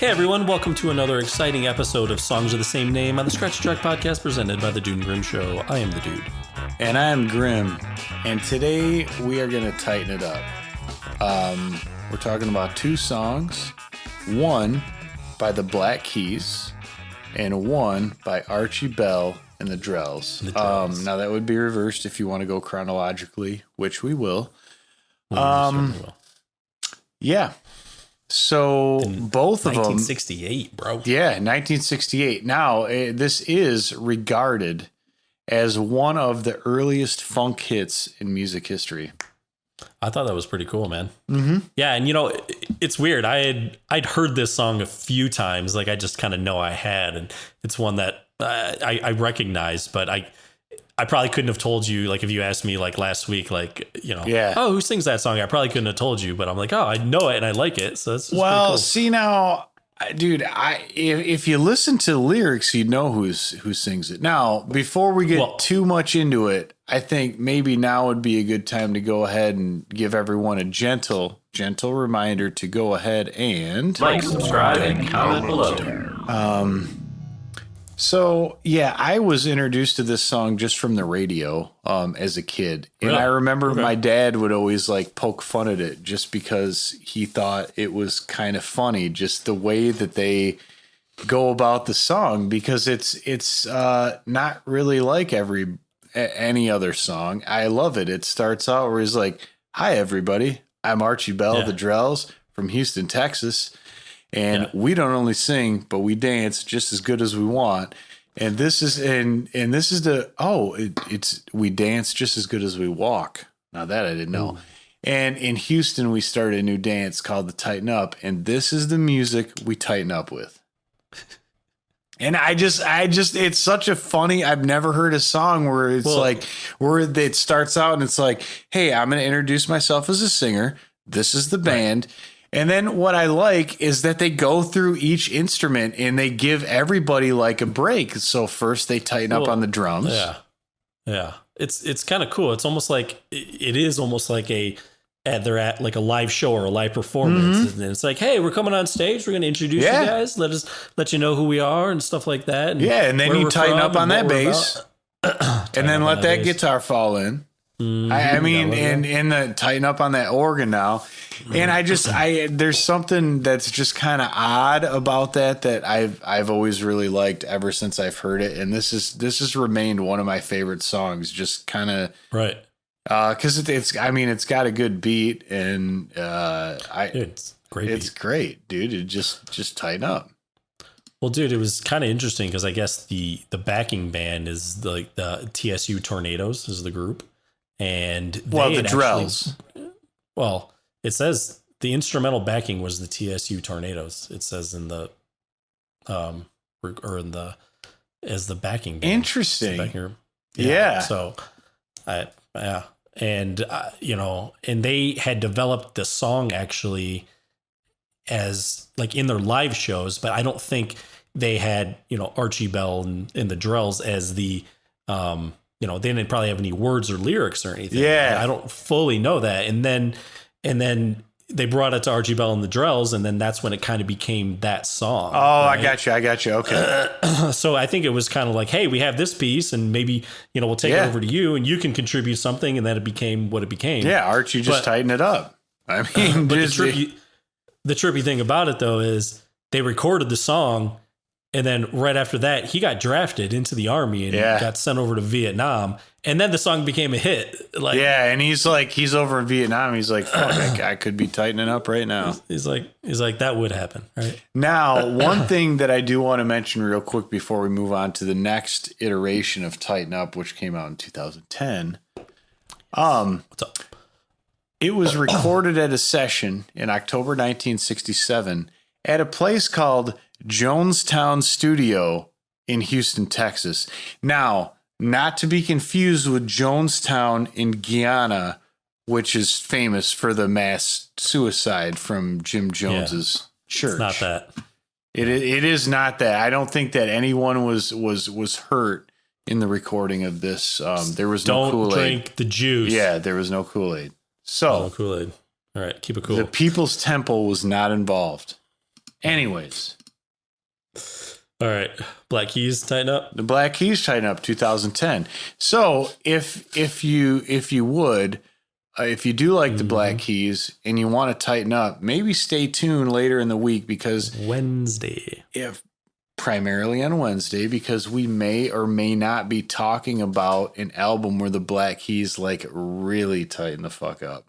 Hey everyone, welcome to another exciting episode of Songs of the Same Name on the Scratch Track podcast presented by the Dude and Grim Show. I am the Dude. And I am Grim. And today we are going to tighten it up. We're talking about two songs. One by the Black Keys and one by Archie Bell and the Drells. Now that would be reversed if you want to go chronologically, which we will. Certainly will. Yeah. So both of them. 1968, bro. Yeah, 1968. Now, this is regarded as one of the earliest funk hits in music history. I thought that was pretty cool, man. Mm-hmm. Yeah, and you know, it's weird. I'd heard this song a few times, like I just kind of know I had, and it's one that I recognize, but I probably couldn't have told you, like, if you asked me, like, last week, like, you know, oh, who sings that song? I probably couldn't have told you, but I'm like, oh, I know it and I like it. So that's pretty cool. See now, dude, if you listen to the lyrics, you'd know who sings it. Now, before we get too much into it, I think maybe now would be a good time to go ahead and give everyone a gentle reminder to go ahead and like, subscribe, and comment below. So, yeah, I was introduced to this song just from the radio as a kid. And I remember my dad would always like poke fun at it just because he thought it was kind of funny, just the way that they go about the song, because it's not really like any other song. I love it. It starts out where he's like, "Hi, everybody. I'm Archie Bell The Drells from Houston, Texas. And we don't only sing, but we dance just as good as we want. And this is we dance just as good as we walk." Now that I didn't know. And in Houston, we started a new dance called the Tighten Up, and this is the music we tighten up with. And I just, it's such a funny, I've never heard a song where it's where it starts out and it's like, "Hey, I'm going to introduce myself as a singer. This is the band." And then what I like is that they go through each instrument and they give everybody like a break. So first they tighten up on the drums. Yeah. Yeah. It's kind of cool. It's almost like they're at like a live show or a live performance. Mm-hmm. And it's like, "Hey, we're coming on stage. We're going to introduce you guys. Let you know who we are," and stuff like that. And and then you tighten up on that bass and then let that guitar fall in. I mean, and the tighten up on that organ now. And there's something that's just kind of odd about that I've always really liked ever since I've heard it. And this has remained one of my favorite songs, just kind of because it's got a good beat and it's great. It's great, dude. It just tighten up. Well, dude, it was kind of interesting because I guess the backing band is like the TSU Tornadoes is the group. And the Drells. It says the instrumental backing was the TSU Tornadoes. It says in the as the backing band. Interesting. Backing, yeah. So, and you know, and they had developed the song actually as like in their live shows, but I don't think they had, you know, Archie Bell and the Drells as the you know, they didn't probably have any words or lyrics or anything. Yeah. I don't fully know that. And then they brought it to Archie Bell and the Drells, and then that's when it kind of became that song. Oh, right? I got you. Okay. So I think it was kind of like, hey, we have this piece, and maybe, you know, we'll take it over to you, and you can contribute something, and then it became what it became. Yeah, Archie just tightened it up. I mean, but the trippy thing about it, though, is they recorded the song, and then right after that, he got drafted into the Army and got sent over to Vietnam. And then the song became a hit. Like, and he's over in Vietnam. He's like, "Fuck, I could be tightening up right now." He's like, that would happen, right? Now, one thing that I do want to mention real quick before we move on to the next iteration of Tighten Up, which came out in 2010. What's up? It was recorded at a session in October 1967 at a place called Jonestown Studio in Houston, Texas. Now, not to be confused with Jonestown in Guyana, which is famous for the mass suicide from Jim Jones's church. It's not that. It is not that. I don't think that anyone was hurt in the recording of this. There was no Kool-Aid. Don't drink the juice. Yeah, there was no Kool-Aid. So no Kool-Aid. All right, keep it cool. The People's Temple was not involved. Anyways. All right. Black Keys, tighten up. The Black Keys, tighten up, 2010. So if you would, if you do like the Black Keys and you want to tighten up, maybe stay tuned later in the week because Wednesday. Primarily on Wednesday, because we may or may not be talking about an album where the Black Keys like really tighten the fuck up.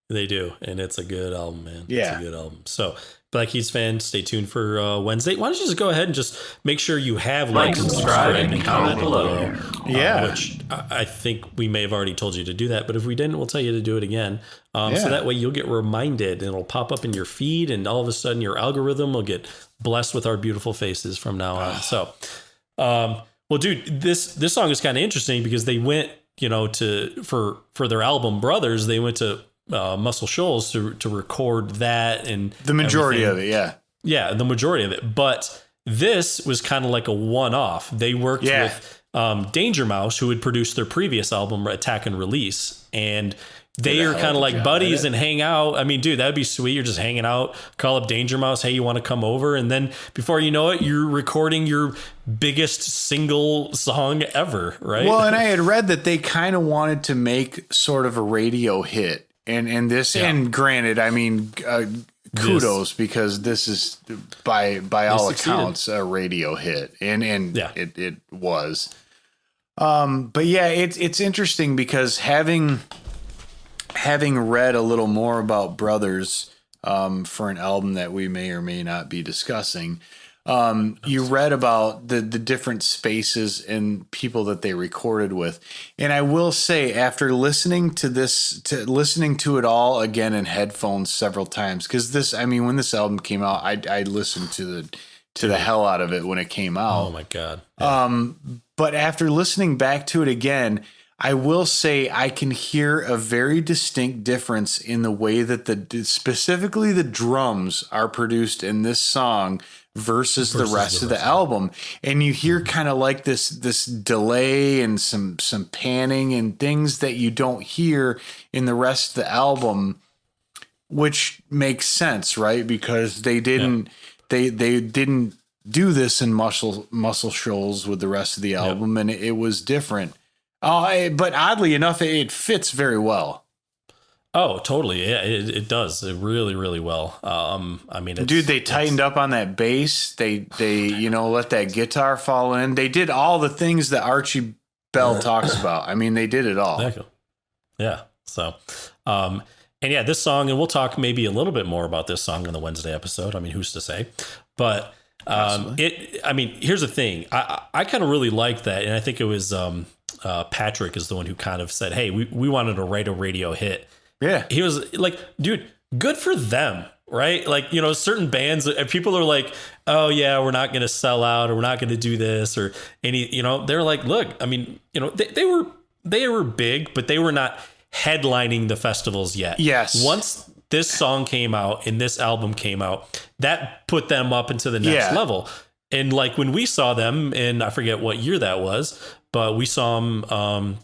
They do, and it's a good album, man. Yeah. It's a good album. So, Black Keys fans, stay tuned for Wednesday. Why don't you just go ahead and just make sure you have liked and subscribed and comment below. Yeah. Which I think we may have already told you to do that, but if we didn't, we'll tell you to do it again. So that way you'll get reminded and it'll pop up in your feed, and all of a sudden your algorithm will get blessed with our beautiful faces from now on. So, well, dude, this song is kind of interesting because they went, for their album Brothers, they went to Muscle Shoals to record that, and the majority everything. of it. Yeah, the majority of it. But this was kind of like a one-off. They worked with Danger Mouse, who had produced their previous album Attack and Release, and they are kind of like buddies and hang out. I mean, dude, that'd be sweet. You're just hanging out, call up Danger Mouse, hey, you want to come over? And then before you know it, you're recording your biggest single song ever, right? Well, and I had read that they kind of wanted to make sort of a radio hit. And this, and granted, I mean, kudos, because this is by all accounts a radio hit, and it was. But yeah, it's interesting because having read a little more about Brothers for an album that we may or may not be discussing. You read about the different spaces and people that they recorded with. And I will say, after listening to it all again in headphones several times, because when this album came out, I listened to the hell out of it when it came out. Oh my God. Yeah. But after listening back to it again, I will say I can hear a very distinct difference in the way that specifically the drums are produced in this song versus the rest of the album. And you hear kind of like this delay and some panning and things that you don't hear in the rest of the album, which makes sense, right? Because they didn't do this in Muscle Shoals with the rest of the album, and it was different. But oddly enough, it fits very well. Oh, totally. Yeah, it does. It really, really well. I mean, dude, they tightened up on that bass. They let that guitar fall in. They did all the things that Archie Bell talks about. I mean, they did it all. Exactly. Yeah. So, and yeah, this song, and we'll talk maybe a little bit more about this song in the Wednesday episode. I mean, who's to say? But here's the thing. I kind of really like that, and I think it was Patrick is the one who kind of said, "Hey, we wanted to write a radio hit." Yeah. He was like, dude, good for them, right? Like, certain bands, people are like, oh yeah, we're not going to sell out, or we're not going to do this, or they're like, look, I mean, they were big, but they were not headlining the festivals yet. Yes. Once this song came out and this album came out, that put them up into the next level. And like when we saw them, and I forget what year that was, but we saw them,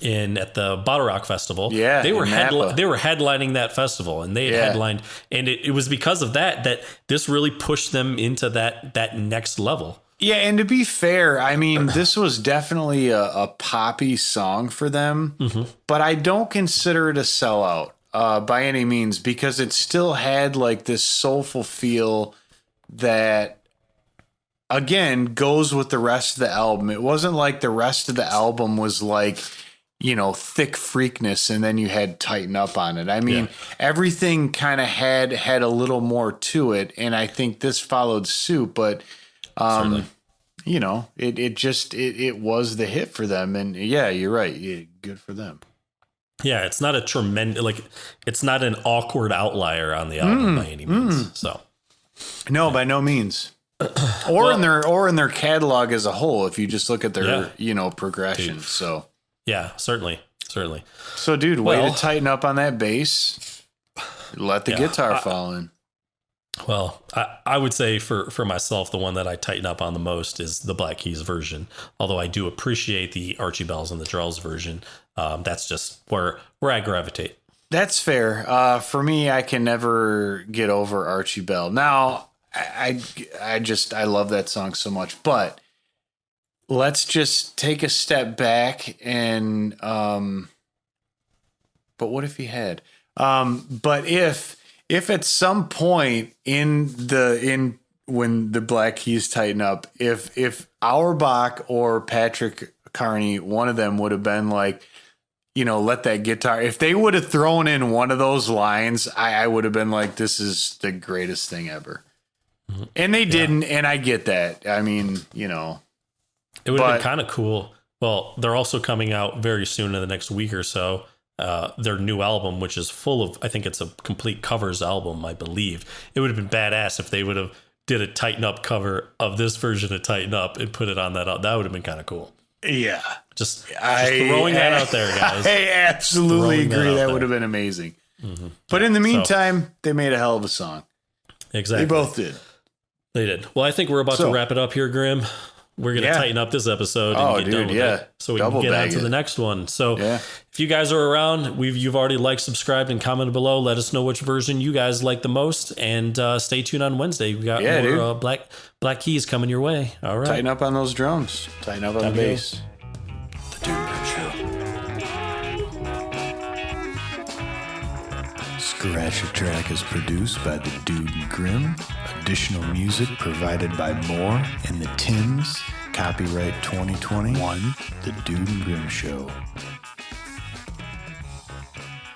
at the Bottle Rock Festival. Yeah, they were headlining that festival, and they had headlined, and it was because of that this really pushed them into that next level. Yeah, and to be fair, I mean, this was definitely a poppy song for them, but I don't consider it a sellout by any means, because it still had like this soulful feel that, again, goes with the rest of the album. It wasn't like the rest of the album was like, thick freakness, and then you had tighten up on it. I mean, everything kind of had a little more to it, and I think this followed suit, but it was the hit for them, and yeah, you're right. Yeah, good for them. Yeah, it's not a tremendous, it's not an awkward outlier on the album by any means. So, no, by no means. Or in their catalog as a whole, if you just look at their progression. Dude. So yeah, certainly. So, dude, way to tighten up on that bass. Let the guitar fall in. Well, I would say for myself, the one that I tighten up on the most is the Black Keys version. Although I do appreciate the Archie Bells and the Drells version. That's just where I gravitate. That's fair. For me, I can never get over Archie Bell. Now, I love that song so much. But let's just take a step back and but what if he had? But if at some point when the Black Keys tighten up, if Auerbach or Patrick Carney, one of them would have been like, let that guitar, if they would have thrown in one of those lines, I would have been like, this is the greatest thing ever. Mm-hmm. And they didn't. And I get that. I mean, it would have been kind of cool. Well, they're also coming out very soon in the next week or so. Their new album, which is full of, I think it's a complete covers album, I believe. It would have been badass if they would have did a Tighten Up cover of this version of Tighten Up and put it on that. That would have been kind of cool. Yeah. Just throwing that out there, guys. I absolutely agree. That would have been amazing. Mm-hmm. But in the meantime, they made a hell of a song. Exactly. They both did. They did. Well, I think we're about to wrap it up here, Grim. We're going to tighten up this episode and get done with it so we can get on to the next one. So if you guys are around, you've already liked, subscribed, and commented below. Let us know which version you guys like the most. And stay tuned on Wednesday. We got more Black Keys coming your way. All right. Tighten up on those drums. Tighten up on the bass. The Dude Grim Show. Scratch a Track is produced by the Dude Grim. Additional music provided by Moore and the Tims. Copyright 2021, The Dude and Grim Show.